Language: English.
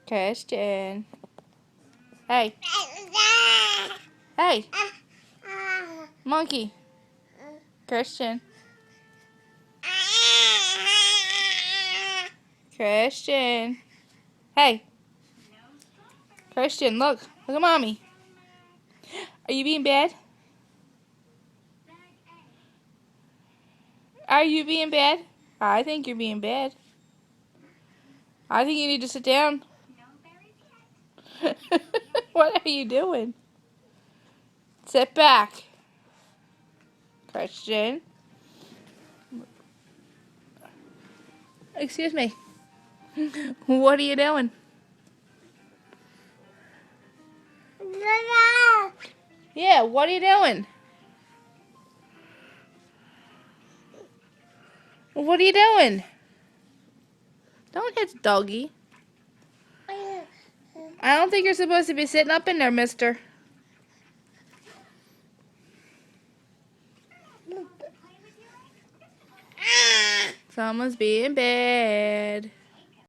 Christian. Hey. Hey. Monkey. Christian. Christian. Hey. Christian, look. Look at mommy. Are you being bad? Are you being bad? I think you're being bad. I think you need to sit down. What are you doing? Sit back. Christian. Excuse me. What are you doing? Yeah, what are you doing? What are you doing? Don't hit the doggy. I don't think you're supposed to be sitting up in there, mister. Someone's being bad.